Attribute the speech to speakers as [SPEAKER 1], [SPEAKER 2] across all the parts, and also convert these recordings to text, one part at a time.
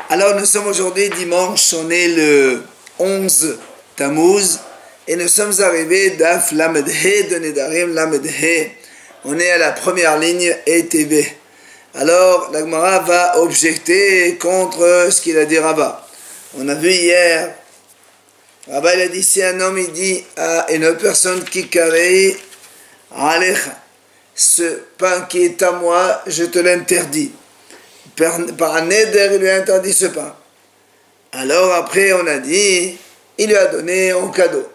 [SPEAKER 1] Alors nous sommes aujourd'hui dimanche, on est le 11 Tammuz et nous sommes arrivés d'Af Lamed He de Nedarim Lamed He. On est à la première ligne ETB. Alors la Gemara va objecter contre ce qu'il a dit Rabba. On a vu hier, Rabba il a dit si un homme il dit à une autre personne qui carré Alecha, ce pain qui est à moi, je te l'interdis. Par un neder, il lui a interdit ce pain. Alors après, on a dit, il lui a donné en cadeau.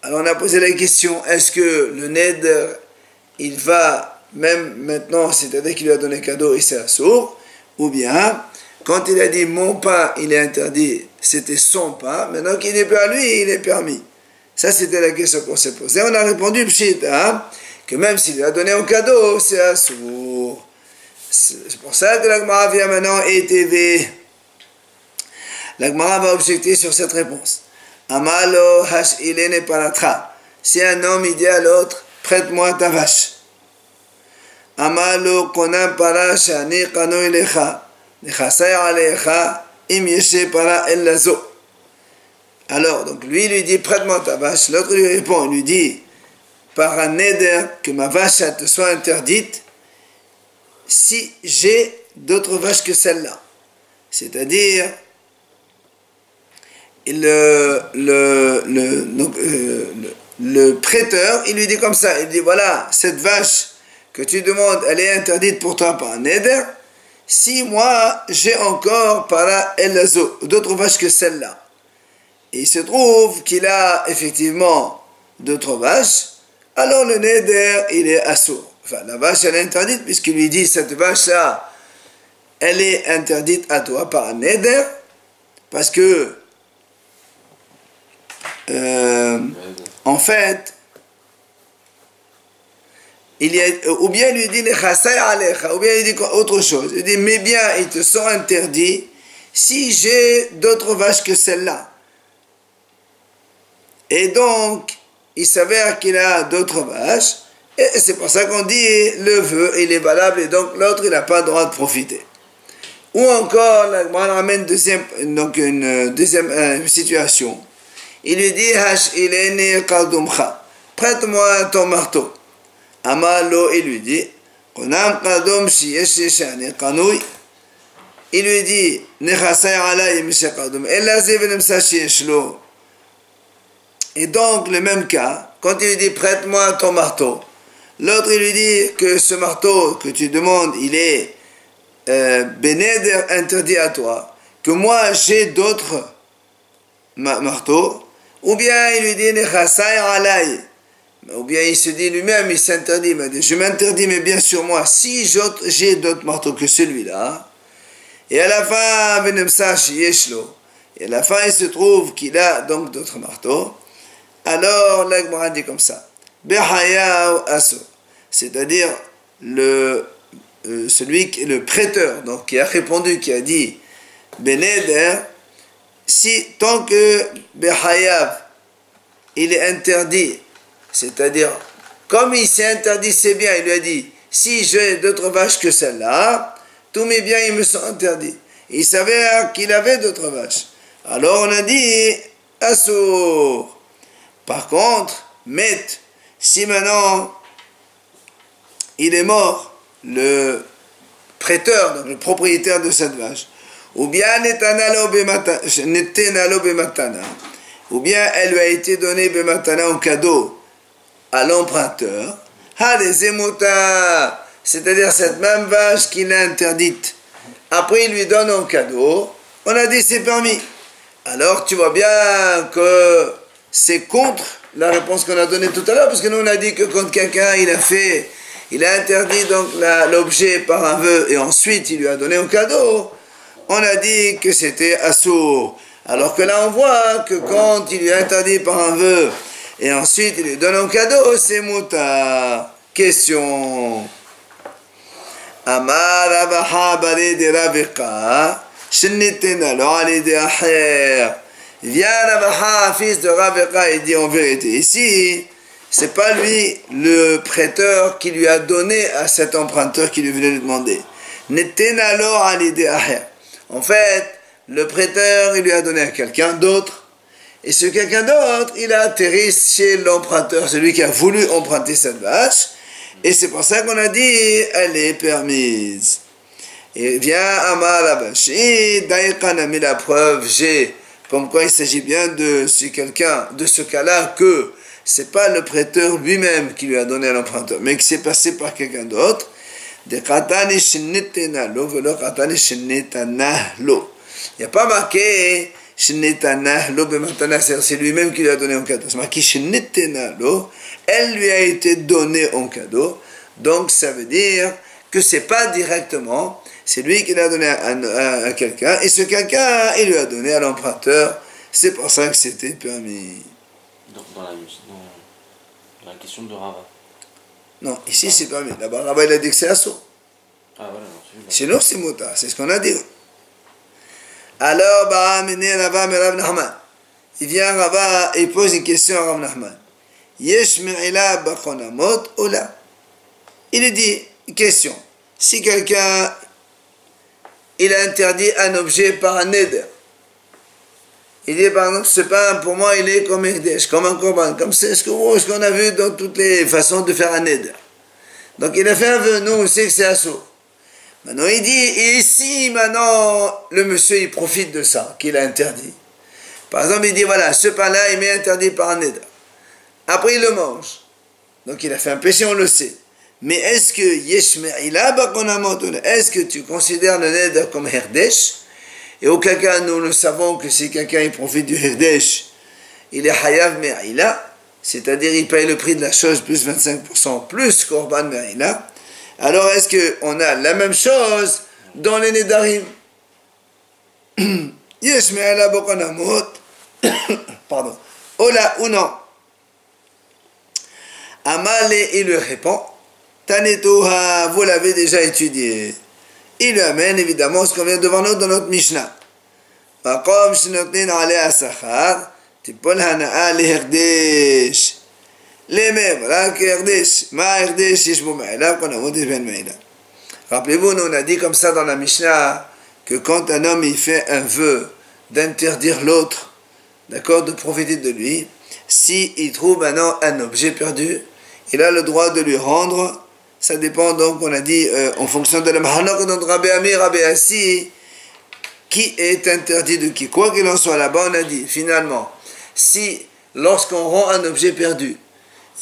[SPEAKER 1] Alors on a posé la question, est-ce que le neder, il va même maintenant, c'est-à-dire qu'il lui a donné cadeau et c'est assourd, ou bien, quand il a dit mon pain, il est interdit, c'était son pain, maintenant qu'il n'est plus à lui, il est permis. Ça, c'était la question qu'on s'est posée. On a répondu, pshit, que même s'il lui a donné en cadeau, c'est assourd. C'est pour ça que la Gemara vient maintenant ETV. La Gemara va objecter sur cette réponse. Amalo hash ilene paratra. Si un homme il dit à l'autre, prête-moi ta vache. Amalo konam para shani kano ilecha. Nechasay alecha im yeshe para el lazo. Alors, donc lui dit, prête-moi ta vache. L'autre lui répond, il lui dit, par un neder, que ma vache te soit interdite, si j'ai d'autres vaches que celle-là. C'est-à-dire, le prêteur, il lui dit comme ça, il dit, voilà, cette vache que tu demandes, elle est interdite pour toi par un neder, si moi, j'ai encore par d'autres vaches que celle-là. Et il se trouve qu'il a effectivement d'autres vaches, alors le neder, il est assourd. Enfin, la vache, elle est interdite, puisqu'il lui dit, cette vache-là, elle est interdite à toi par un neder, parce que, en fait, ou bien il lui dit, ou bien il dit autre chose. Il dit, mes biens, ils te sont interdits si j'ai d'autres vaches que celle-là. Et donc, il s'avère qu'il a d'autres vaches, et c'est pour ça qu'on dit le vœu, il est valable, et donc l'autre, il n'a pas le droit de profiter. Ou encore, on ramène une deuxième situation. Il lui dit, prête-moi ton marteau. Amalo, il lui dit, il lui dit, et donc, le même cas, quand il lui dit, prête-moi ton marteau, l'autre, il lui dit que ce marteau que tu demandes, il est bénéder interdit à toi, que moi, j'ai d'autres marteaux, ou bien il lui dit, ou bien il se dit lui-même, il s'interdit, je m'interdis, mais bien sûr, moi, si j'ai d'autres marteaux que celui-là, et à la fin, et à la fin, il se trouve qu'il a donc d'autres marteaux, alors, la Gemara dit comme ça, c'est-à-dire celui qui est le prêteur, donc qui a répondu, qui a dit Beneder, si tant que Behayav, il est interdit, c'est-à-dire, comme il s'est interdit ses biens, il lui a dit, si j'ai d'autres vaches que celle-là, tous mes biens, ils me sont interdits. Il savait qu'il avait d'autres vaches. Alors on a dit, Assour. Par contre, Met, si maintenant il est mort, le prêteur, donc le propriétaire de cette vache, ou bien ou bien elle lui a été donnée bematana en cadeau à l'emprunteur, c'est-à-dire cette même vache qu'il a interdite, après il lui donne en cadeau, on a dit c'est permis. Alors tu vois bien que c'est contre la réponse qu'on a donnée tout à l'heure, parce que nous on a dit que quand quelqu'un il a interdit donc l'objet par un vœu et ensuite il lui a donné un cadeau, on a dit que c'était assourd. Alors que là on voit que quand il lui a interdit par un vœu et ensuite il lui donne un cadeau, c'est muta. Question. Amar Rabaha Bari de Raveka, Shenitena lo Ali de Aher. Vient Rabaha, fils de Raveka, et dit en vérité, ici, c'est pas lui le prêteur qui lui a donné à cet emprunteur qui lui venait lui demander. Netena lo Ali de Aher. En fait, le prêteur, il lui a donné à quelqu'un d'autre. Et ce quelqu'un d'autre, il a atterri chez l'emprunteur, celui qui a voulu emprunter cette vache. Et c'est pour ça qu'on a dit, elle est permise. Et vient Amar Abashi, Daïkan a mis la preuve, j'ai, comme quoi il s'agit bien de ce cas-là, que c'est pas le prêteur lui-même qui lui a donné à l'emprunteur, mais qui s'est passé par quelqu'un d'autre. Il n'y a pas marqué c'est lui-même qui lui a donné en cadeau. C'est marqué elle lui a été donnée en cadeau. Donc ça veut dire que c'est pas directement, c'est lui qui l'a donné à quelqu'un, et ce quelqu'un, il lui a donné à l'emprunteur. C'est pour ça que c'était permis.
[SPEAKER 2] Dans la question de Rava.
[SPEAKER 1] Non, ici c'est permis. Là-bas, Rava il a dit que c'est assaut.
[SPEAKER 2] Ah voilà, non,
[SPEAKER 1] sinon c'est mota, c'est ce qu'on a dit. Alors, il vient Rava et il pose une question à Rav Nachman. Yesh me'ila b'chonamot ou la? Il dit, une question. Si quelqu'un, il a interdit un objet par un neder, il dit par exemple, ce pain pour moi il est comme Ekdesh, comme un korban, comme c'est ce qu'on a vu dans toutes les façons de faire un neder. Donc il a fait un vœu, nous on sait que c'est assaut. Maintenant il dit, et ici maintenant le monsieur il profite de ça, qu'il a interdit. Par exemple il dit voilà, ce pain-là il m'est interdit par un neder. Après il le mange. Donc il a fait un péché, on le sait. Mais est-ce que est-ce que tu considères le neder comme herdesh? Et auquel cas nous le savons que si quelqu'un il profite du herdesh, il est hayav me'ila, c'est-à-dire il paye le prix de la chose plus 25% plus korban me'ila. Alors est-ce qu'on a la même chose dans les nedarim? Yesh me'ila bokonamot, pardon, ola ou non? Amale il lui répond, Tanetoha, vous l'avez déjà étudié. Il lui amène évidemment ce qu'on vient de voir nous dans notre Mishnah. Makom shenotnin alea sachar, tipol hana'a leherdesh. Les mêmes, voilà que herdesh. Ma herdesh yishbo ma'ila, qu'on a monté ben ma'ila. Rappelez-vous, nous on a dit comme ça dans la Mishnah, que quand un homme il fait un vœu d'interdire l'autre, d'accord, de profiter de lui, si il trouve maintenant un objet perdu, il a le droit de lui rendre. Ça dépend donc, on a dit, en fonction de la mahanok de Rabbi Ami, Rabbi Assi, qui est interdit de qui. Quoi qu'il en soit, là-bas, on a dit, finalement, si, lorsqu'on rend un objet perdu,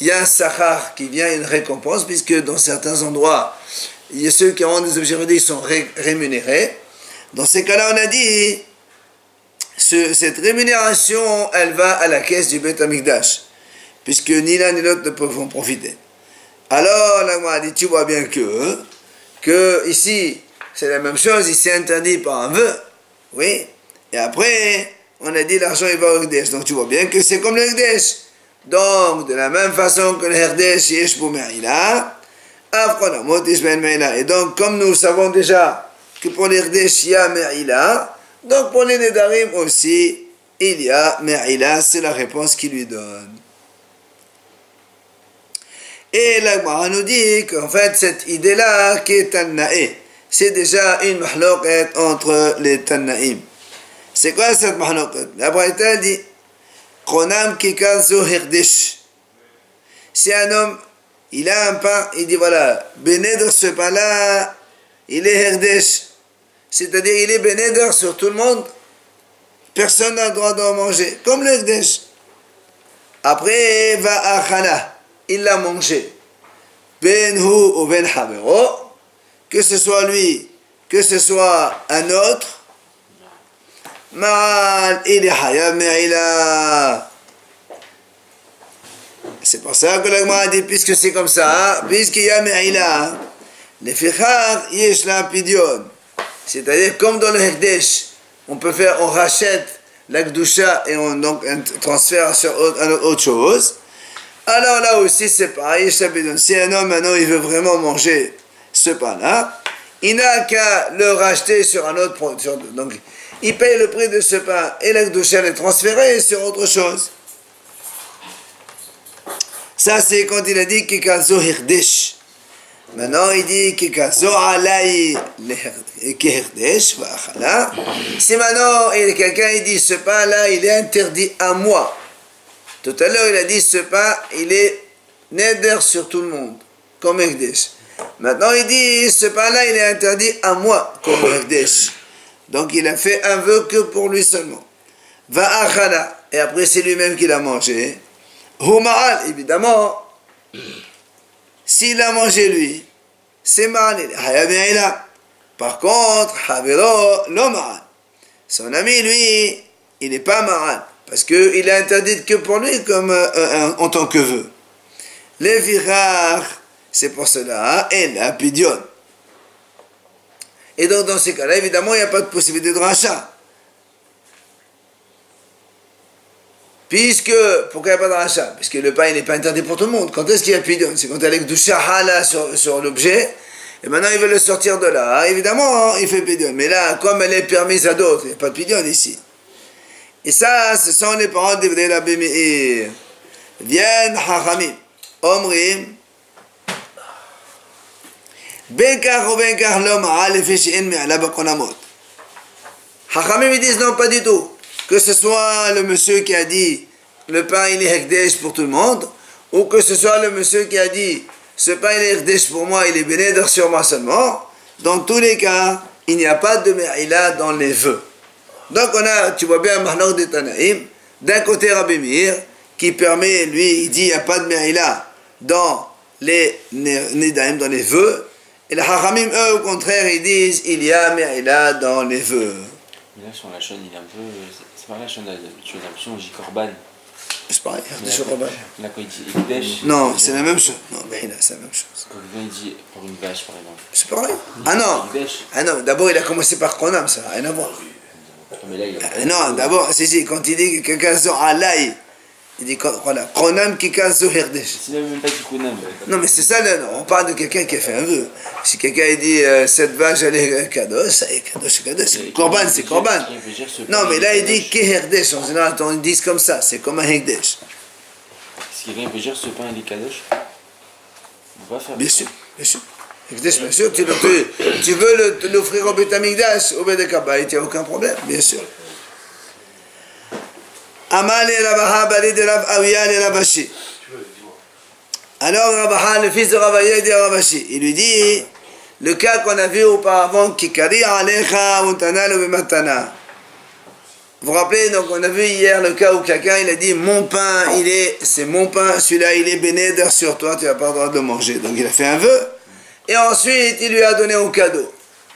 [SPEAKER 1] il y a un sachar qui vient, une récompense, puisque dans certains endroits, il y a ceux qui rendent des objets perdus, ils sont rémunérés. Dans ces cas-là, on a dit, cette rémunération, elle va à la caisse du Beth Amikdash, puisque ni l'un ni l'autre ne peuvent en profiter. Alors, là, on a dit, tu vois bien que ici, c'est la même chose, ici interdit par un vœu, oui, et après, on a dit l'argent il va au Hekdesh, donc tu vois bien que c'est comme le Hekdesh. Donc, de la même façon que le Hekdesh, yesh pou me'ila, afronamot yesh ben me'ila. Et donc, comme nous savons déjà que pour le Hekdesh, il y a me'ila, donc pour les nedarim aussi, il y a me'ila, c'est la réponse qu'il lui donne. Et la Gemara nous dit qu'en fait, cette idée-là, qui est Tannaï, c'est déjà une mahloket entre les Tannaïm. C'est quoi cette mahloket? La Braïta dit, Kronam kikazo hirdish. Si un homme, il a un pain, il dit voilà, Beneder, ce pain-là, il est hirdish. C'est-à-dire, il est Beneder sur tout le monde. Personne n'a le droit d'en manger, comme le hirdish. Après, va achana. Il l'a mangé. Ben hu ou ben hamero, que ce soit lui, que ce soit un autre, mal il est hayab me'ila. C'est pour ça que l'agma a dit, puisque c'est comme ça, puisqu'il y a me'ila, les fichar yesh la pidion. C'est-à-dire, comme dans le Hekdesh, on rachète la Gdusha et on donc transfère sur autre chose. Alors là aussi c'est pareil, si un homme maintenant il veut vraiment manger ce pain-là, il n'a qu'à le racheter sur un autre produit. Donc il paye le prix de ce pain et la Gdusha est transférée sur autre chose. Ça c'est quand il a dit Kikazo Hirdesh. Maintenant, il dit Kikazo alai keherdesh va'achala. Si maintenant quelqu'un il dit ce pain-là, il est interdit à moi. Tout à l'heure, il a dit ce pain, il est neder sur tout le monde, comme herdesh. Maintenant, il dit ce pain-là, il est interdit à moi, comme herdesh. Donc, il a fait un vœu que pour lui seulement. Va'achala. Et après, c'est lui-même qui l'a mangé. Huma'al, évidemment. S'il a mangé lui, c'est mal, il est hayab me'ila. Par contre, haviro lo ma'al. Son ami, lui, il n'est pas ma'al. Parce qu'il est interdit que pour lui, comme en tant que vœu. Les virars, c'est pour cela, et la pidion. Et donc, dans ces cas-là, évidemment, il n'y a pas de possibilité de rachat. Pourquoi il n'y a pas de rachat? Parce que le pain n'est pas interdit pour tout le monde. Quand est-ce qu'il y a pidion? C'est quand il y a du shahala sur l'objet, et maintenant il veut le sortir de là. Évidemment, il fait pidion. Mais là, comme elle est permise à d'autres, il n'y a pas de pidion ici. Et ça, ce sont les paroles d'Ivdei Rabbi Meir. Viennent Chachamim, Omrim, Benkar ou Benkar lo ma'al lefi she'en me'ala b'konamot. Chachamim, ils disent non, pas du tout. Que ce soit le monsieur qui a dit le pain il est hekdesh pour tout le monde, ou que ce soit le monsieur qui a dit ce pain il est hekdesh pour moi, il est bénédor sur moi seulement, dans tous les cas, il n'y a pas de me'ila dans les vœux. Donc on a, tu vois bien, Mahnor de Tanaïm, d'un côté Rabbi Meir, qui permet, lui, il dit il n'y a pas de me'ila dans les nidaim, dans les vœux, et les Chachamim, eux, au contraire, ils disent il y a me'ila dans les vœux.
[SPEAKER 2] Mais là, sur la chaîne, il est un peu. C'est pas la chaîne, tu as l'impression, on dit Corban.
[SPEAKER 1] C'est pareil,
[SPEAKER 2] Là, quand il dit Ekdesh.
[SPEAKER 1] non, c'est la même chose. Non, mais là, c'est la même chose.
[SPEAKER 2] Quand il dit pour une vache, par exemple.
[SPEAKER 1] C'est pareil. Ah non, ah non, d'abord il a commencé par Kronam, ça n'a rien à voir.
[SPEAKER 2] Mais là, il a...
[SPEAKER 1] Non, d'abord, si, quand il dit que Kazo Alay, il dit voilà, Kronam qui Kazo Herdesh.
[SPEAKER 2] C'est même pas du Konam.
[SPEAKER 1] Non, mais c'est ça, là, on parle de quelqu'un qui a fait un vœu. Si quelqu'un dit cette vache elle est Kadosh, ça est Kadosh, Kadosh. Korban, c'est Korban. Non, mais là il dit qui Herdesh. En général, ils disent comme ça, c'est comme un Herdesh.
[SPEAKER 2] Est-ce qu'il peut dire ce pain il est Kadosh? On va faire.
[SPEAKER 1] Bien sûr, bien sûr. Herdesh, bien sûr, tu veux l'offrir au Beth Amikdash, au Beth Kabbalah, il n'y a aucun problème, bien sûr. Amal et Rabaha Bali de Rav Aouya et Rabashi. Alors Rabaha, le fils de Ravaya, dit à Rabashi, il lui dit le cas qu'on a vu auparavant, Kikari Alecha Untana le Matana. Vous vous rappelez, donc on a vu hier le cas où quelqu'un il a dit mon pain, c'est mon pain, celui-là il est bénédor sur toi, tu n'as pas le droit de le manger. Donc il a fait un vœu et ensuite il lui a donné un cadeau.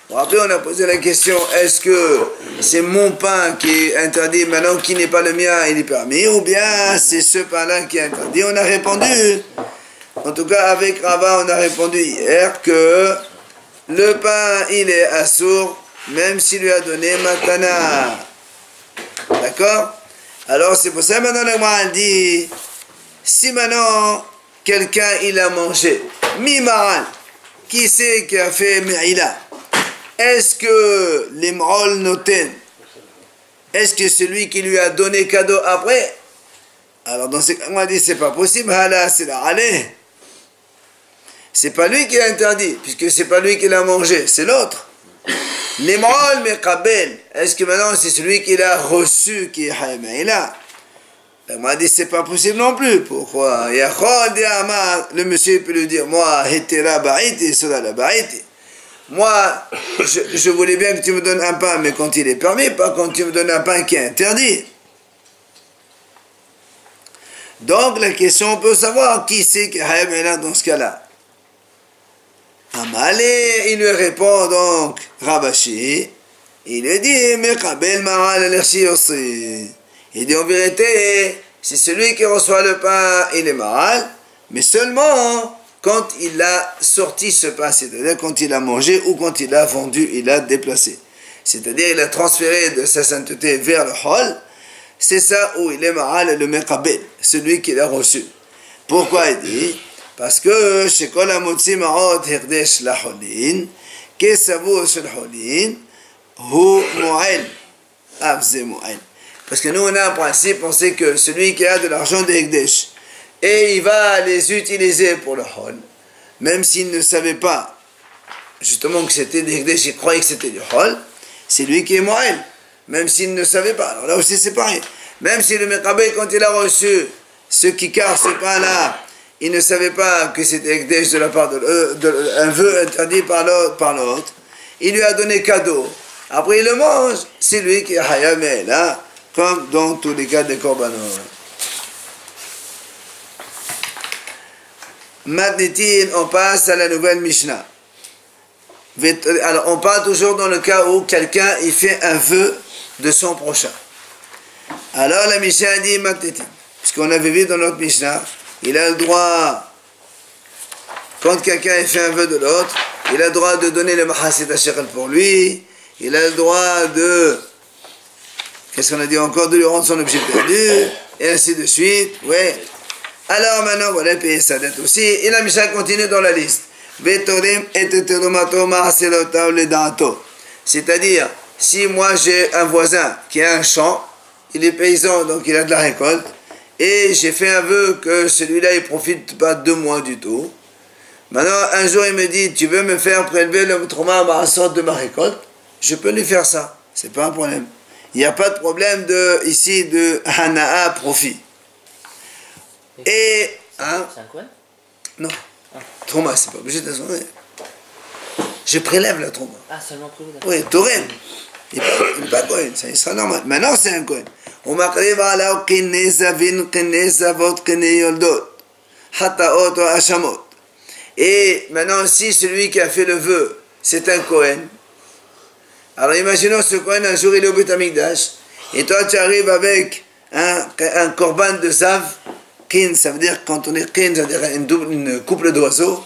[SPEAKER 1] Vous vous rappelez, on a posé la question, est-ce que c'est mon pain qui est interdit maintenant, qui n'est pas le mien, il est permis, ou bien c'est ce pain-là qui est interdit? On a répondu, en tout cas avec Rava, on a répondu hier que le pain, il est assourd, même s'il lui a donné matana. D'accord? Alors c'est pour ça maintenant le Gemara dit, si maintenant quelqu'un il a mangé, mimaran, qui c'est qui a fait me'ila? Est-ce que l'imrol noten, est-ce que celui qui lui a donné cadeau après? Alors dans ce cas, on a dit c'est pas possible, hala c'est la allez. C'est pas lui qui l'a interdit, puisque c'est pas lui qui l'a mangé, c'est l'autre. L'imrol meqabel, est-ce que maintenant c'est celui qui l'a reçu qui est haïmaïla? On a dit c'est pas possible non plus. Pourquoi? Le monsieur peut lui dire moi, hetera ba'iti, cela la ba'iti. Moi, je voulais bien que tu me donnes un pain, mais quand il est permis, pas quand tu me donnes un pain qui est interdit. Donc, la question, on peut savoir qui c'est qui est dans ce cas-là. Amalé, il lui répond donc, Rabashi, il lui dit, Mekabel Maral al-Ershi aussi. Il dit en vérité, c'est celui qui reçoit le pain, il est Maral, mais seulement quand il a sorti ce pain, c'est-à-dire quand il a mangé ou quand il a vendu, il a déplacé. C'est-à-dire il a transféré de sa sainteté vers le hol, c'est ça où il est ma'al le meqabel, celui qui l'a reçu. Pourquoi il dit? Parce que chez kol hamotzi ma'ot hirdesh la holin, kesavu shel holin, hu mo'el, avze mo'el. Parce que nous on a un principe, on sait que celui qui a de l'argent de hirdesh, et il va les utiliser pour le hol. même s'il ne savait pas justement que c'était des Hekdesh, il croyait que c'était du Hol, c'est lui qui est Moël, même s'il ne savait pas. Alors là aussi c'est pareil. Même si le Mekabé, quand il a reçu ce kikar, ce pain-là, il ne savait pas que c'était Hekdesh de la part un vœu interdit par l'autre, il lui a donné cadeau. Après il le mange, c'est lui qui est Hayamel, hein, comme dans tous les cas des Korbanot. Maintenant, on passe à la nouvelle Mishnah. Alors, on parle toujours dans le cas où quelqu'un il fait un vœu de son prochain. Alors, la Mishnah dit Matnetin, puisqu'on avait vu dans notre Mishnah, il a le droit, quand quelqu'un fait un vœu de l'autre, il a le droit de donner le Mahasit Shekel pour lui, il a le droit de, qu'est-ce qu'on a dit encore, de lui rendre son objet perdu, et ainsi de suite, ouais. Alors maintenant, voilà, payer sa dette aussi. Et la Mishnah continue dans la liste. C'est-à-dire, si moi j'ai un voisin qui a un champ, il est paysan, donc il a de la récolte, et j'ai fait un vœu que celui-là, il profite pas de moi du tout. Maintenant, un jour, il me dit, tu veux me faire prélever le trauma à sorte de ma récolte? Je peux lui faire ça. C'est pas un problème. Il n'y a pas de problème ici de Hana'a profit. Et, hein?
[SPEAKER 3] C'est un Kohen?
[SPEAKER 1] Non. Trauma, c'est pas obligé de sonner. Je prélève la trauma.
[SPEAKER 3] Ah, seulement prélevé.
[SPEAKER 1] Oui, Torem. Il n'est pas Kohen, ça il sera normal. Maintenant, c'est un Kohen. On m'appelle à Kine Zavin, Kine Zavot, Kine Yoldot, Hataot, Hashamot. Et maintenant, si celui qui a fait le vœu, c'est un Kohen, alors imaginons ce Kohen, un jour il est au Beth Amikdash, et toi tu arrives avec un korban de Zav, kin, ça veut dire quand on est kin, ça veut dire une couple d'oiseaux,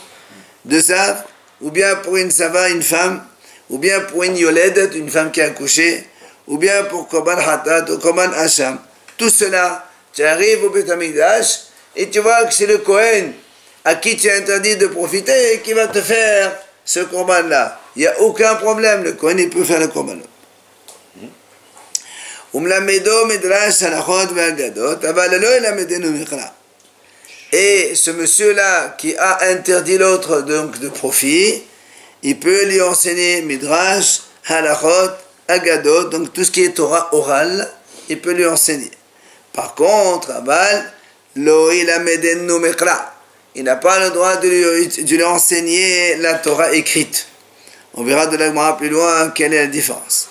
[SPEAKER 1] de Zav, ou bien pour une Sava, une femme, ou bien pour une Yoledet, une femme qui a accouché, ou bien pour korban Hatat, ou korban Hasham. Tout cela, tu arrives au Beth Amikdash, et tu vois que c'est le Kohen à qui tu es interdit de profiter et qui va te faire ce korban-là. Il n'y a aucun problème, le Kohen il peut faire le korban. Et ce monsieur-là qui a interdit l'autre donc de profit, il peut lui enseigner Midrash, Halachot, Agadot, donc tout ce qui est Torah orale, il peut lui enseigner. Par contre, Aval, Lo ilamedenu mekra, il n'a pas le droit de lui enseigner la Torah écrite. On verra de la Gemara plus loin quelle est la différence.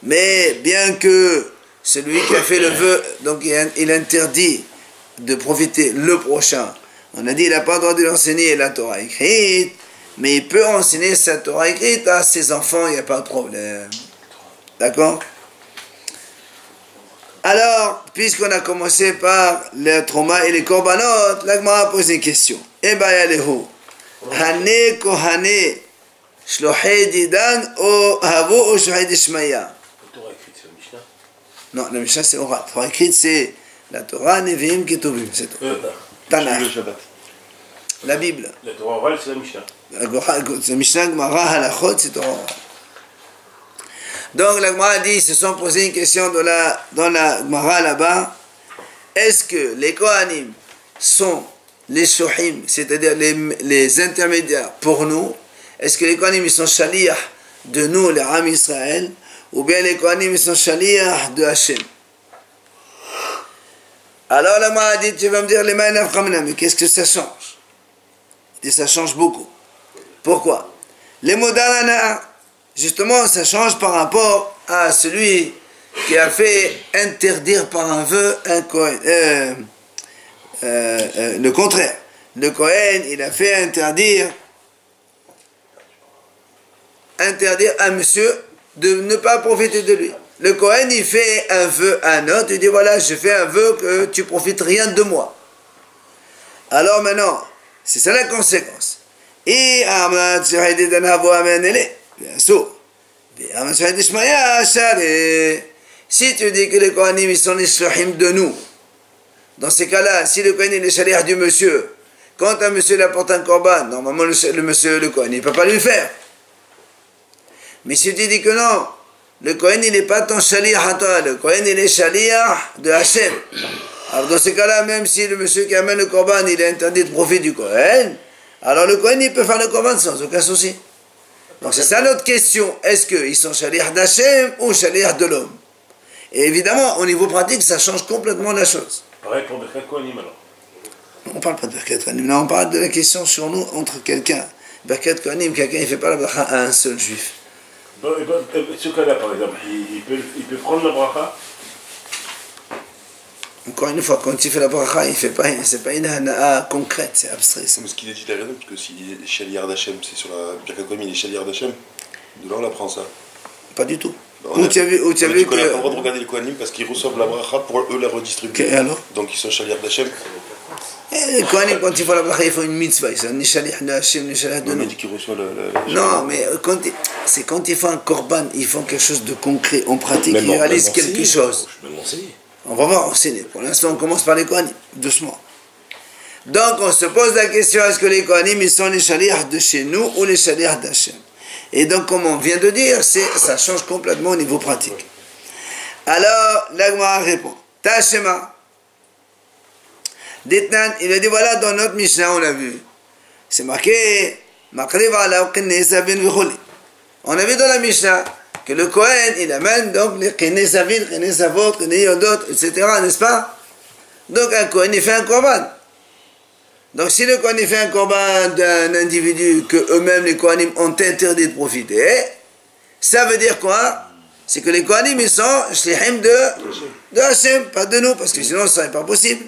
[SPEAKER 1] Mais bien que celui qui a fait le vœu, donc il interdit de profiter le prochain, on a dit il n'a pas le droit de lui enseigner la Torah écrite, mais il peut enseigner sa Torah écrite à ses enfants, il n'y a pas de problème. D'accord? Alors, puisqu'on a commencé par les traumas et les korbanot, la Gemara a posé une question. Ebayalehu, Hane kohane, shlohei didan, o havu ou shlohei dishmaya.
[SPEAKER 2] La Torah écrite, c'est la Mishnah.
[SPEAKER 1] Non, la Mishnah c'est oral. La Torah écrite c'est la Torah, Nevi'im, Ketuvim, c'est tout. Tanakh.
[SPEAKER 2] Le Shabbat.
[SPEAKER 1] La Bible.
[SPEAKER 2] La Torah orale, c'est la Mishnah.
[SPEAKER 1] La Mishnah, Gemara, Halachot, c'est Torah orale. Donc la Gemara dit, ils se sont posé une question dans la Gemara là-bas. Est-ce que les Kohanim sont les Shohim, c'est-à-dire les intermédiaires pour nous? Est-ce que les Kohanim ils sont Shaliach de nous, les Ram Israël, ou bien les Kohanim ils sont Shaliach de Hachem? Alors la Gemara dit, tu vas me dire, les Ma'anav Khamna, mais qu'est-ce que ça change? Et ça change beaucoup. Pourquoi? Les Modalana, justement, ça change par rapport à celui qui a fait interdire par un vœu un Kohen. Le contraire. Le Kohen, il a fait interdire à monsieur de ne pas profiter de lui. Le Kohen, il fait un vœu à un autre, il dit voilà, je fais un vœu que tu profites rien de moi. Alors maintenant, c'est ça la conséquence. Et bien sûr. Si tu dis que les Kohanim ils sont les Shlohim de nous, dans ces cas-là, si le Kohen est le Shaliach du monsieur, quand un monsieur lui apporte un korban, normalement le monsieur, le Kohen, il ne peut pas lui faire. Mais si tu dis que non, le Kohen il n'est pas ton Shaliach à toi, le Kohen il est Shaliach de Hachem. Alors dans ces cas-là, même si le monsieur qui amène le korban, il est interdit de profiter du Kohen, alors le Kohen, il peut faire le korban sans aucun souci. Donc c'est ça notre question. Est-ce qu'ils sont shaliach d'Hachem ou shaliach de l'homme? Et évidemment, au niveau pratique, ça change complètement la chose.
[SPEAKER 3] Pareil pour Birkat Kohanim alors.
[SPEAKER 1] On ne parle pas de Birkat Kohanim, là on parle de la question sur nous entre quelqu'un. Birkat Kohanim, quelqu'un ne fait pas la bracha à un seul juif.
[SPEAKER 3] Ce cas-là par exemple, il peut prendre la bracha.
[SPEAKER 1] Encore une fois, quand il fait la bracha, il fait pas, c'est pas une hana'a concrète, c'est abstrait.
[SPEAKER 4] Mais ce qu'il a dit, il a raison, parce que s'il est Shaliar d'Hachem, c'est sur la Birkat Kohanim, il est Shaliar d'Hachem, de là on apprend ça.
[SPEAKER 1] Pas du tout.
[SPEAKER 4] On a dit
[SPEAKER 1] qu'on
[SPEAKER 4] qu'on n'a pas le droit de regarder les Kohanim parce qu'ils reçoivent la bracha pour eux la redistribuer.
[SPEAKER 1] Okay, alors
[SPEAKER 4] donc ils sont Shaliar d'Hachem.
[SPEAKER 1] Les Kohanim, quand ils font la bracha, ils font une mitzvah, ils sont ni shaliach de Hachem, ni shaliach de
[SPEAKER 4] On
[SPEAKER 1] nous.
[SPEAKER 4] a dit qu'ils reçoivent
[SPEAKER 1] Non, mais c'est quand ils font un korban, ils font quelque chose de concret, en pratique, ils réalisent quelque chose.
[SPEAKER 2] Je peux m'enseigner.
[SPEAKER 1] On va voir, enseigner. Pour l'instant, on commence par les Kohanim, doucement. Donc, on se pose la question, est-ce que les Kohanim, ils sont les shaliach de chez nous ou les shaliach d'Hachem? Et donc, comme on vient de dire, ça change complètement au niveau pratique. Alors, l'Agmara répond, Tashema. Ditnan, il a dit, voilà, dans notre Mishnah, on a vu. C'est marqué, Makriv ala qinnesavin v'choli. On a vu dans la Mishnah que le Kohen, il amène donc les qinnesavin, qinnesavot, qinnesavot, etc., n'est-ce pas? Donc, un Kohen, il fait un korban. Donc, si le Kohen, il fait un korban d'un individu que eux-mêmes, les Kohanim, ont interdit de profiter, ça veut dire quoi? C'est que les Kohanim, ils sont shlichim de Hachem, pas de nous, parce que sinon, ça n'est pas possible.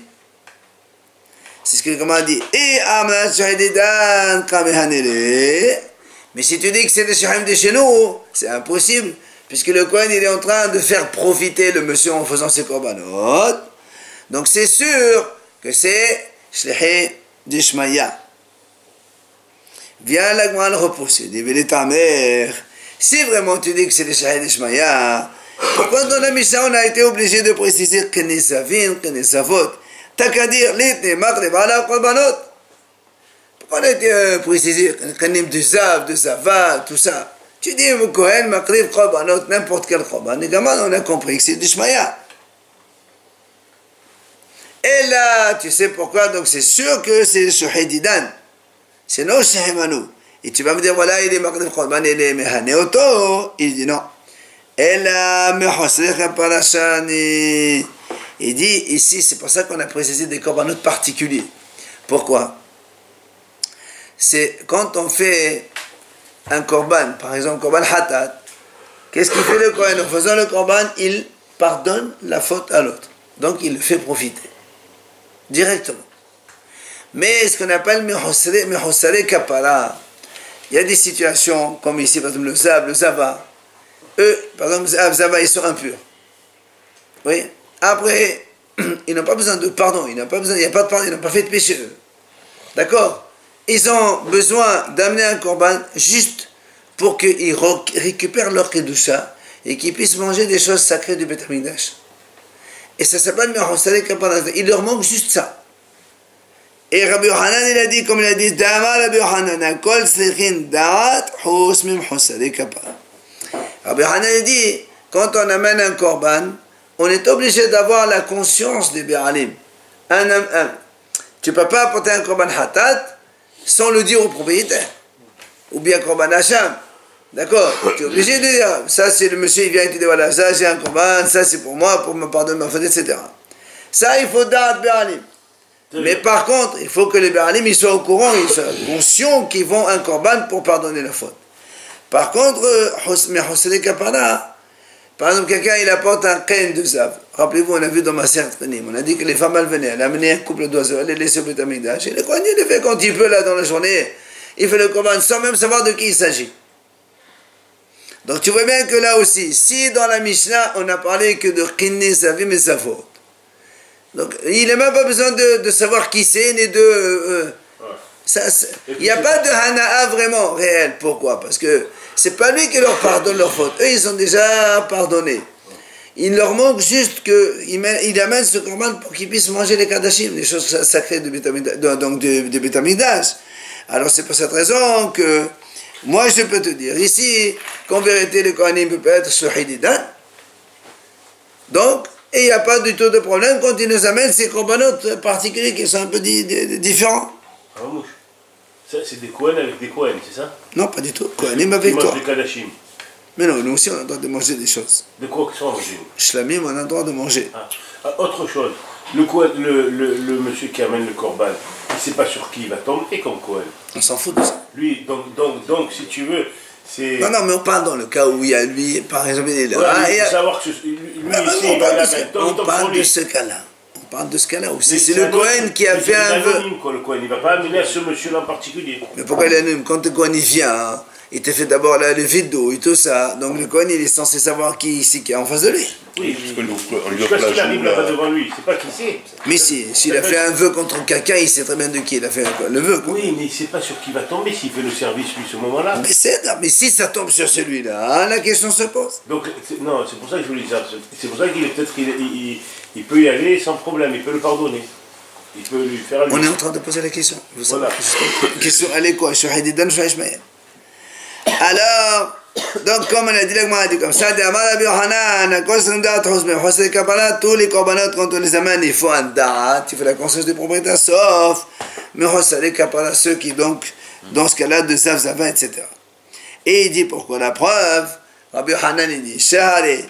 [SPEAKER 1] C'est ce que le Gemara dit. Et Amat Shahididan Kamehanele. Mais si tu dis que c'est des shlichim de chez nous, c'est impossible, puisque le Kohen, il est en train de faire profiter le monsieur en faisant ses korbanot. Donc, c'est sûr que c'est shlichim d'Ishmaïa. Viens la Gemara le repousser. Dit, mais ta mère, si vraiment tu dis que c'est les shlichim d'Ishmaïa, pourquoi dans la Mishnah on a été obligé de préciser Knesavim, Knesavot? T'as qu'à dire l'itne makrib ala korbanot. Pourquoi on a été précisé Kenim de Zav, de Zava, tout ça? Tu dis Kohen, makrib, korbanot, n'importe quel korban. Les gamins, on a compris que c'est d'Ishmaïa. Et là, tu sais pourquoi? Donc c'est sûr que c'est Shuhididan. C'est nos Shehemanu. Et tu vas me dire, voilà, il est makrib, korban, il est mehaneoto. Il dit non. Et là, mehosrecha parashani. Il dit ici, c'est pour ça qu'on a précisé des korbanot particuliers. Pourquoi? C'est quand on fait un korban, par exemple, korban hatat, qu'est-ce qu'il fait le Kohen? En faisant le korban, il pardonne la faute à l'autre. Donc il le fait profiter. Directement. Mais ce qu'on appelle mehosare kapara, il y a des situations, comme ici, par exemple, le Zav, le Zava. Eux, par exemple, Zava, ils sont impurs. Oui? Après, ils n'ont pas besoin de pardon, il n'y a pas de pardon, ils n'ont pas fait de péché eux. D'accord? Ils ont besoin d'amener un korban juste pour qu'ils récupèrent leur kedusha et qu'ils puissent manger des choses sacrées du Beth Amikdash. Et ça s'appelle Mehosare Kapara. Il leur manque juste ça. Et Rabbi Yohanan, il a dit, comme il a dit, Dama Rabbi Yohanan, Kol Slichin Da'at Hus Mehosare Kapara. Rabbi Yohanan, il dit, quand on amène un korban, on est obligé d'avoir la conscience des Bé'alim. Tu ne peux pas apporter un korban hatat sans le dire au propriétaire. Ou bien korban hacham. D'accord? Tu es obligé de dire, ça c'est le monsieur, il vient et te dit, voilà, ça j'ai un korban, ça c'est pour moi, pour me pardonner ma faute, etc. Ça, il faut da'at Bé'alim. Mais par contre, il faut que les Bé'alim, ils soient au courant, ils soient conscients qu'ils vont un korban pour pardonner la faute. Par contre, Mehosare Kapara, par exemple, quelqu'un, il apporte un ken de Zav. Rappelez-vous, on a vu dans ma certaine, on a dit que les femmes, elles venaient, elles amenaient un couple d'oiseaux, elles les laissaient au Beth Amikdash. Et le Kohen, il le fait quand il peut, là, dans la journée. Il fait le korban sans même savoir de qui il s'agit. Donc, tu vois bien que là aussi, si dans la Mishnah, on n'a parlé que de Kinne, Zavim et Zavot. Donc, il n'a même pas besoin de savoir qui c'est, ni de... il n'y a pas de hana'a vraiment réel. Pourquoi? Parce que c'est pas lui qui leur pardonne leur faute. Eux, ils sont déjà pardonnés. Il leur manque juste qu'il amène ce korban pour qu'ils puissent manger les kadashim, les choses sacrées de Beth Amikdash. Alors c'est pour cette raison que moi je peux te dire ici qu'en vérité le Kohanim peut être Shuhididan. Donc, Et il n'y a pas du tout de problème quand il nous amène ces corbanotes particuliers qui sont un peu différents.
[SPEAKER 3] Ah, mouche. Ça, c'est des Kohen avec des Kohen, c'est ça?
[SPEAKER 1] Non, pas du tout. Kohanim avec
[SPEAKER 3] Ils
[SPEAKER 1] toi.
[SPEAKER 3] mangent des Kadashim.
[SPEAKER 1] Mais non, nous aussi on a le droit de manger des choses.
[SPEAKER 3] De quoi que sont mangés?
[SPEAKER 1] Shlamim, on a le droit de manger.
[SPEAKER 3] Autre chose, le monsieur qui amène le Korban, il ne sait pas sur qui il va tomber comme Kohen.
[SPEAKER 1] On s'en fout de ça.
[SPEAKER 3] Lui, donc si tu veux, c'est...
[SPEAKER 1] Non, mais on parle dans le cas où il y a lui, par exemple, il est là.
[SPEAKER 3] Ouais, il
[SPEAKER 1] et
[SPEAKER 3] faut savoir que lui ici, il va la mettre.
[SPEAKER 1] on parle de ce cas-là. On parle de ce cas-là aussi. C'est le Kohen qui a fait un vœu.
[SPEAKER 3] anonyme, quoi, le Kohen. Il ne va pas amener à ce monsieur-là en particulier.
[SPEAKER 1] Mais pourquoi il est anonyme? Quand le Kohen il vient, hein, il te fait d'abord le vide d'eau et tout ça. Donc le Kohen il est censé savoir qui ici qui est en face de lui.
[SPEAKER 3] Oui,
[SPEAKER 4] On lui
[SPEAKER 3] parce
[SPEAKER 4] offre
[SPEAKER 3] qu'il
[SPEAKER 4] la
[SPEAKER 3] arrive là-bas devant lui, c'est pas qui c'est.
[SPEAKER 1] Mais s'il a fait un vœu contre quelqu'un, il sait très bien de qui il a fait le vœu. Quoi.
[SPEAKER 3] Oui, mais il ne sait pas sur qui il va tomber s'il fait le service, lui, ce moment-là.
[SPEAKER 1] Mais si ça tombe sur celui-là, hein, la question se pose.
[SPEAKER 3] Donc, non, c'est pour ça que je vous dis ça. C'est pour ça qu'il est peut-être il peut y aller sans problème, il peut le pardonner. Il peut lui faire un...
[SPEAKER 1] On est en train de poser la question. Vous savez,
[SPEAKER 3] Voilà.
[SPEAKER 1] la question, elle est quoi? Sur Hadidan, sur Ishmael. Alors, donc comme on a dit, l'Agma dit comme ça, tous les korbanot, quand on les amène, il faut un da'at, il faut la conscience du propriétaire, sauf, mais les kapara, ceux qui donc, dans ce cas-là, de zav, zavin, etc. Et il dit pourquoi la preuve, Rabbi Hanan il dit, Shahari,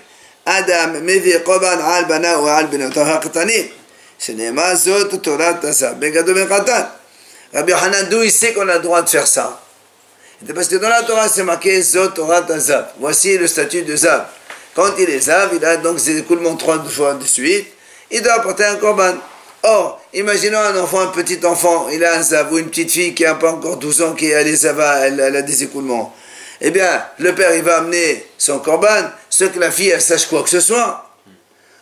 [SPEAKER 1] Adam, mevi korban al bana ou al benotav haqtanim, shenema zot torat zav, begado ben qatan. Rabbi Hanan, d'où il sait qu'on a le droit de faire ça? Parce que dans la Torah, c'est marqué Zot Torah Zav. Voici le statut de Zav. Quand il est Zav, il a donc ses écoulements 3 fois de suite, il doit apporter un korban. Or, imaginons un enfant, un petit enfant, il a un Zav, ou une petite fille qui n'a pas encore 12 ans, qui a les Zavas, elle a des écoulements. Eh bien, le père, il va amener son korban, ce que la fille, elle sache quoi que ce soit.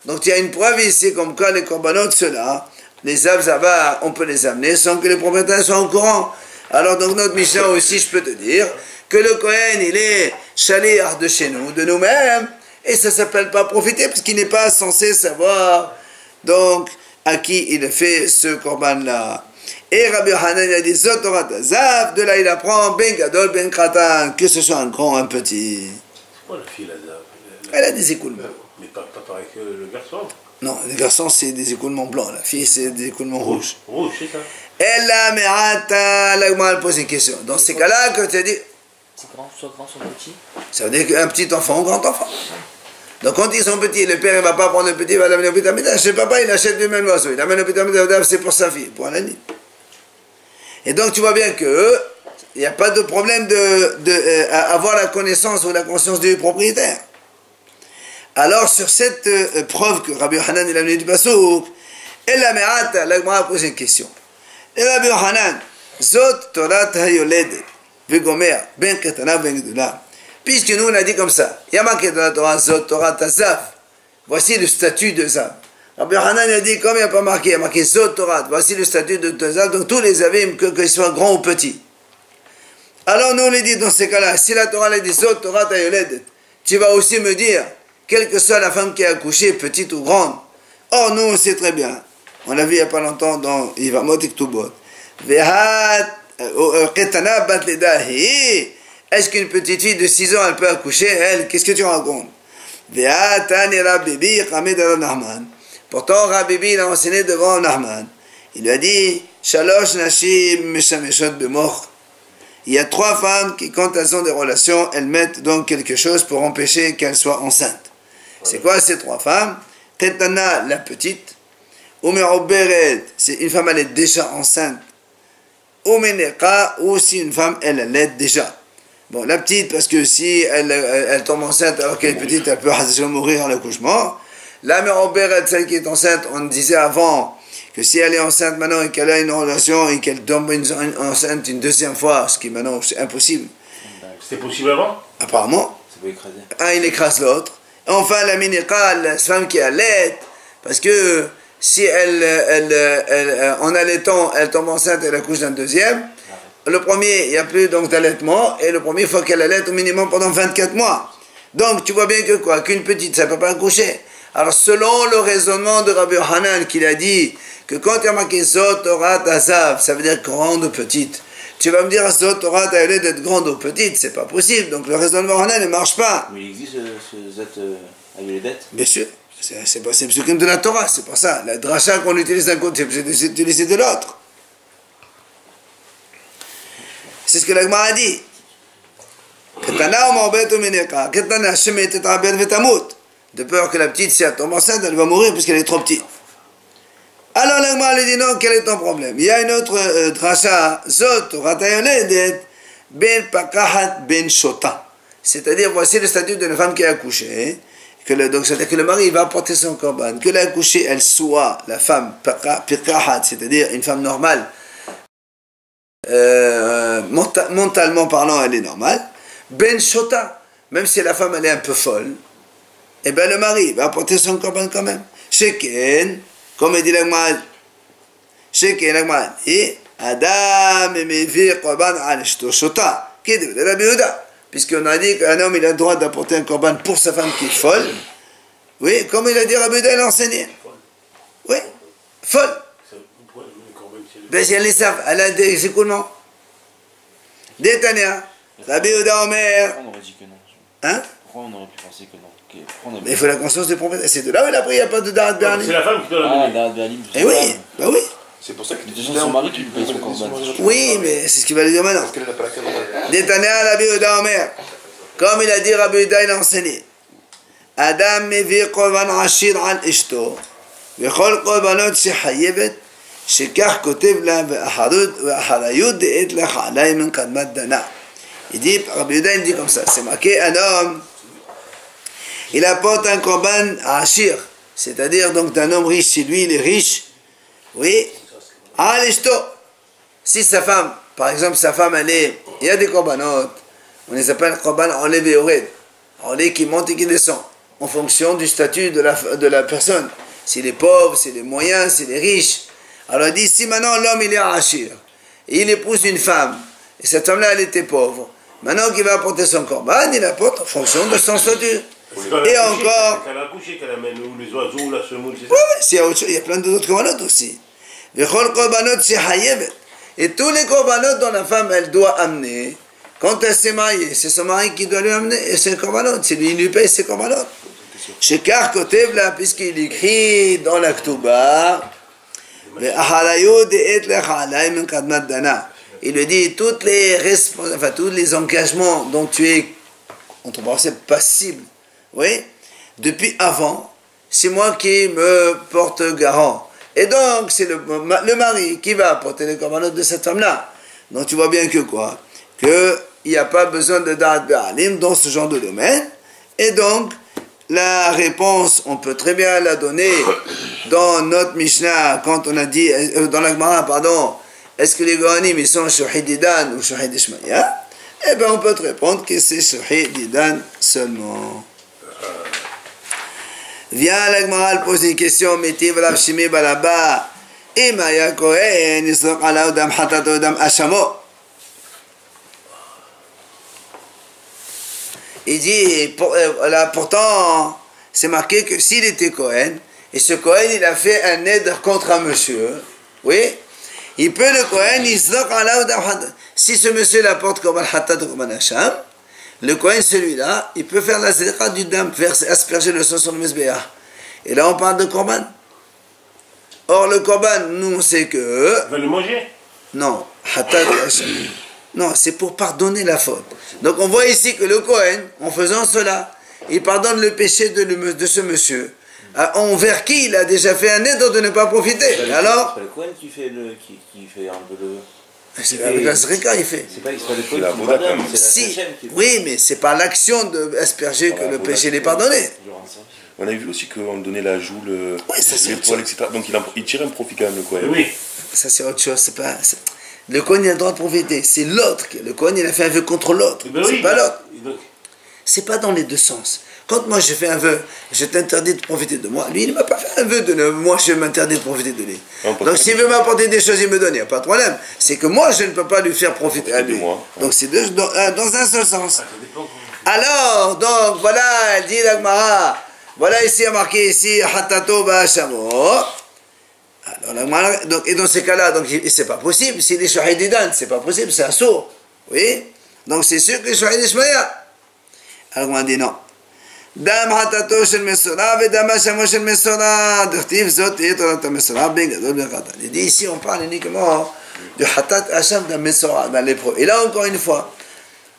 [SPEAKER 1] Donc, il y a une preuve ici, comme quoi les korbanot, ceux-là, les Zav, Zavas, on peut les amener sans que les propriétaires soient au courant. Alors donc notre Mishnah aussi, je peux te dire que le Kohen, il est shaliach de chez nous, de nous-mêmes, et ça ne s'appelle pas profiter, parce qu'il n'est pas censé savoir donc à qui il fait ce korban-là. Et Rabbi Hanan il a dit Zot Torah Zav, de là il apprend Ben Gadol, Ben Kratan, que ce soit un grand, un petit.
[SPEAKER 3] C'est quoi la fille là-dedans?
[SPEAKER 1] Elle a des écoulements.
[SPEAKER 3] Mais pas pareil que le garçon.
[SPEAKER 1] Non, les garçons c'est des écoulements blancs, la fille c'est des écoulements rouges.
[SPEAKER 3] Rouge, c'est ça.
[SPEAKER 1] Elle a me'ata, là elle pose une question. Dans ces cas-là, que tu as dit.
[SPEAKER 2] C'est grand, soit petit.
[SPEAKER 1] Ça veut dire qu'un petit enfant ou grand enfant. Donc quand ils sont petits, le père ne va pas prendre le petit, il va l'amener au Pétamida. Chez papa, il achète lui-même l'oiseau. Il l'amène au Pétamida, c'est pour sa fille, pour un ami. Et donc tu vois bien que il n'y a pas de problème avoir la connaissance ou la conscience du propriétaire. Alors sur cette preuve que Rabbi Hanan il a amené du Passouk, elle a me'ata, l'Agma a posé une question. Et Rabbi Hanan, Zot Torah Hayoledet, Vegomer, Ben Ketana, Ben Gdula. Puisque nous on a dit comme ça, il y a marqué dans la Torah, Zot Torah Zav. Voici le statut de Zav. Rabbi Hanan a dit, comme il n'y a pas marqué, il y a marqué Zot Torah, voici le statut de Zav, donc tous les avim, qu'ils soient grands ou petits. Alors nous on dit dans ces cas-là, si la Torah a dit Zot Torah Hayoledet, tu vas aussi me dire, quelle que soit la femme qui a accouché, petite ou grande. Or nous on sait très bien. On l'a vu il n'y a pas longtemps dans Yivamot et Ktubot. Est-ce qu'une petite fille de 6 ans, elle peut accoucher? Elle, qu'est-ce que tu racontes? Pourtant, Rabbi il a enseigné devant Nahman. Il lui a dit, Shalosh Nashim Meshameshot Bemor. Il y a 3 femmes qui, quand elles ont des relations, elles mettent donc quelque chose pour empêcher qu'elles soient enceintes. C'est quoi ces 3 femmes? Ketana, la petite. Ume'oberet, c'est une femme, elle est déjà enceinte. Umeneka, ou si une femme, elle allait déjà. Bon, la petite, parce que si elle tombe enceinte alors qu'elle est petite, elle peut mourir à l'accouchement. La Me'oberet, celle qui est enceinte, on disait avant que si elle est enceinte maintenant et qu'elle a une relation et qu'elle tombe enceinte une deuxième fois, ce qui maintenant c'est impossible.
[SPEAKER 3] C'était possible avant?
[SPEAKER 1] Apparemment.
[SPEAKER 2] Ça peut écraser.
[SPEAKER 1] Un, il écrase l'autre. Enfin, la Mineka, la femme qui allait, parce que si en allaitant, elle tombe enceinte et elle accouche d'un deuxième, le premier, il n'y a plus donc d'allaitement, et le premier, il faut qu'elle allaite au minimum pendant 24 mois. Donc, tu vois bien que quoi, qu'une petite, ça ne peut pas accoucher. Alors, selon le raisonnement de Rabbi Hanan, qu'il a dit que quand il y a marqué Zot Torah Azav, ça veut dire grande ou petite. Tu vas me dire Zot Torah Ta'oled d'être grande ou petite, c'est pas possible. Donc, le raisonnement Hanan ne marche pas.
[SPEAKER 2] Mais il existe ce Zot Ayoledet?
[SPEAKER 1] Bien sûr. C'est pas c'est psukim de la Torah, c'est pas ça. La dracha qu'on utilise d'un côté, c'est utilisé de l'autre. C'est ce que la Gemara a dit. De peur que la petite, si elle tombe enceinte, elle va mourir puisqu'elle est trop petite. Alors la Gemara lui dit non, quel est ton problème? Il y a une autre dracha, Zot, Ratayoledet, Ben Pakahat, Ben Shota. C'est-à-dire, voici le statut d'une femme qui a accouché. Donc, c'est-à-dire que le mari va apporter son korban. Que l'accouchée, elle soit la femme Pakahat, c'est-à-dire une femme normale. Mentalement parlant, elle est normale. Ben Shota, même si la femme elle est un peu folle, et bien le mari va apporter son korban quand même. Sheken, comme dit l'Agmad, Sheken l'Agmad, et Adam mevir korban al Shota, qui est de la Yehuda, puisqu'on a dit qu'un homme il a le droit d'apporter un korban pour sa femme qui est folle. Oui, comme il a dit Rabbi Yehuda, il a enseigné. Oui, folle. Ben, si elle les savent, elle a des écoulements. Détania, Rabbi Yehuda Omer.
[SPEAKER 2] Pourquoi on aurait dit que non?
[SPEAKER 1] Hein?
[SPEAKER 2] Pourquoi on aurait pu penser que non?
[SPEAKER 1] Mais il faut la conscience du prophète. C'est de là où il a pris, il n'y a pas de Darat Berlim.
[SPEAKER 3] C'est la femme qui doit la
[SPEAKER 2] Ah,
[SPEAKER 3] donner.
[SPEAKER 2] Darat Berlim.
[SPEAKER 1] Eh oui, bah oui.
[SPEAKER 4] C'est pour ça que
[SPEAKER 2] De toute façon, son mari qui lui paye son korban.
[SPEAKER 1] Oui, mais c'est ce qu'il va lui dire maintenant.
[SPEAKER 4] Parce qu'elle n'a pas la caméra.
[SPEAKER 1] Détania, Rabbi Yehuda Omer. Comme il a dit Rabbi Yehuda, il a enseigné. Adam mevir korban ashir al ishto. Vechol korbanot shehayevet. שכך כותב לה והאחריות דעת לך עליי מן קדמת דנה. Il dit, Rabbi Yehuda, il dit comme ça, c'est marqué, un homme, il apporte un korban à Ashir, c'est-à-dire donc d'un homme riche, si lui il est riche, oui, à l'ishto. Si sa femme, par exemple sa femme elle est, il y a des korbanot, on les appelle korban enlevé et ored, enlevé qui monte et qui descend, en fonction du statut de la personne. S'il est pauvre, s'il est moyen, s'il est riche. Alors il dit, si maintenant l'homme il est à Ashir, et il épouse une femme, et cette femme-là elle était pauvre, maintenant qu'il va apporter son korban, il apporte en fonction de son statut. Et encore...
[SPEAKER 3] Quand elle a accouché, qu'elle amène ou les oiseaux, la semoule, c'est ça?
[SPEAKER 1] Oui, il y a plein d'autres korbanot aussi. Et tous les korbanot dont la femme elle doit amener, quand elle s'est mariée, c'est son mari qui doit lui amener ses korbanot, c'est lui qui lui paye ses korbanot. Shekar kotev là, puisqu'il écrit dans la Ktuba, il lui dit tous les engagements dont tu es, entre parenthèses, passible, oui, depuis avant, c'est moi qui me porte garant. Et donc, c'est le mari qui va apporter les korbanot de cette femme-là. Donc, tu vois bien que quoi? Qu'il n'y a pas besoin de Darat Berlim dans ce genre de domaine. Et donc, la réponse, on peut très bien la donner dans notre Mishnah, quand on a dit, dans la Gemara, pardon, est-ce que les Gohanim, ils sont Shuhid Didan ou Shuhid Ishmaïa? Eh bien, on peut te répondre que c'est Shuhid Didan seulement. Viens, la Gemara, elle pose une question, Métiv Rav Shimi Baraba, Imaya Kohen, Yisrok Ala Udam Hatat Udam Ashamo. Il dit, là, pourtant, c'est marqué que s'il était Cohen, et ce Cohen, il a fait un aide contre un monsieur, oui, il peut le Cohen, si ce monsieur l'apporte comme al-Hattat ou comme al-Hacham, le Cohen, celui-là, il peut faire la zéra du dam, faire asperger le sang sur le Mesbéah. Et là, on parle de Korban. Or, le Korban, nous, on sait que...
[SPEAKER 3] Il va le manger?
[SPEAKER 1] Non, Hattat ou Hacham. Non, c'est pour pardonner la faute. Donc on voit ici que le Cohen, en faisant cela, il pardonne le péché de ce monsieur, envers qui il a déjà fait un aide de ne pas profiter. Alors,
[SPEAKER 2] c'est pas le Cohen qui fait un peu le...
[SPEAKER 1] c'est avec la Zrika, il fait.
[SPEAKER 2] C'est pas le Cohen qui
[SPEAKER 4] la
[SPEAKER 2] pardonne, c'est la
[SPEAKER 1] Si,
[SPEAKER 2] Hachem qui fait.
[SPEAKER 1] oui, mais c'est par l'action d'asperger que le péché est pardonné.
[SPEAKER 4] On a vu aussi qu'on donnait la joue,
[SPEAKER 1] Oui, ça, c'est
[SPEAKER 4] les
[SPEAKER 1] autre
[SPEAKER 4] poils, etc. Donc il tire un profit quand même, le Kohen.
[SPEAKER 3] Oui.
[SPEAKER 1] Ça c'est autre chose, c'est pas... Le Cohen il a le droit de profiter, c'est l'autre. Le Cohen il a fait un vœu contre l'autre,
[SPEAKER 3] Ben
[SPEAKER 1] c'est
[SPEAKER 3] oui,
[SPEAKER 1] pas l'autre.
[SPEAKER 3] donc,
[SPEAKER 1] C'est pas dans les deux sens. Quand moi je fais un vœu, je t'interdis de profiter de moi, lui il ne m'a pas fait un vœu de moi je m'interdis de profiter de lui. Donc s'il veut m'apporter des choses, il me donne, il n'y a pas de problème. C'est que moi je ne peux pas lui faire profiter à lui. Donc c'est dans un seul sens. Alors, donc voilà, elle dit l'Agmara, voilà ici, il y a marqué ici, Hatato Ba'ashamo. Alors, donc, et dans ces cas-là, donc c'est pas possible, s'il est Shahid Didan, c'est pas possible, c'est un sourd. Oui? Donc c'est sûr que Shahid Ishmaïa. Alors on a dit non. דם חטאתו של מסורה ודם אשמו של מסורה, דכתיב זאת תהיה תורת המסורה בין גדול בין קטן. Il dit ici on parle uniquement du hatat hacham d'un mesora, d'un lépreux. Et là encore une fois,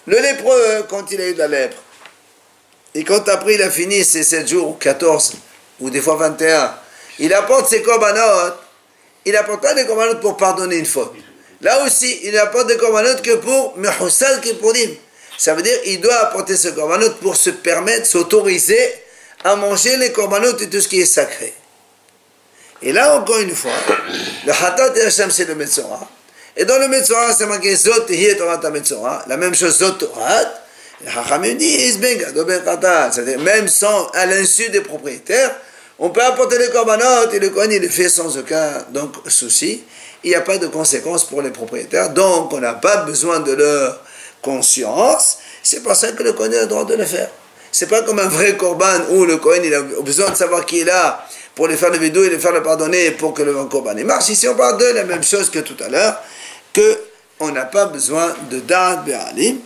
[SPEAKER 1] le lépreux quand il a eu de la lèpre, et quand après il a fini ses 7 jours, ou 14, ou des fois 21, il apporte ses korbanot, il n'apporte pas des korbanot pour pardonner une faute. Là aussi, il n'apporte des korbanot que pour mehoussal kippurim. Ça veut dire qu'il doit apporter ce korbanot pour se permettre, s'autoriser à manger les korbanot et tout ce qui est sacré. Et là, encore une fois, le hatat et Hashem, c'est le metzora. Et dans le metzora, c'est marqué Zot hiye Torah metzora. La même chose, Zot Torah. Les Chachamim disent ben gado ben katan. C'est-à-dire, même sans, à l'insu des propriétaires, on peut apporter les korbanot et le Kohen, il le fait sans aucun souci. Il n'y a pas de conséquences pour les propriétaires. Donc, on n'a pas besoin de leur conscience, c'est pour ça que le Kohen a le droit de le faire. C'est pas comme un vrai korban où le Kohen il a besoin de savoir qui est là pour les faire le vidou et les faire le pardonner pour que le korban marche. Ici on parle de la même chose que tout à l'heure, que on n'a pas besoin de da'at be'alim,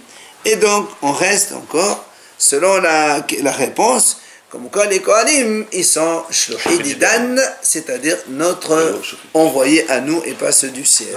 [SPEAKER 1] et donc on reste encore selon la réponse comme quoi les Kohanim ils sont shluchi didan, c'est-à-dire notre envoyé à nous et pas ceux du ciel.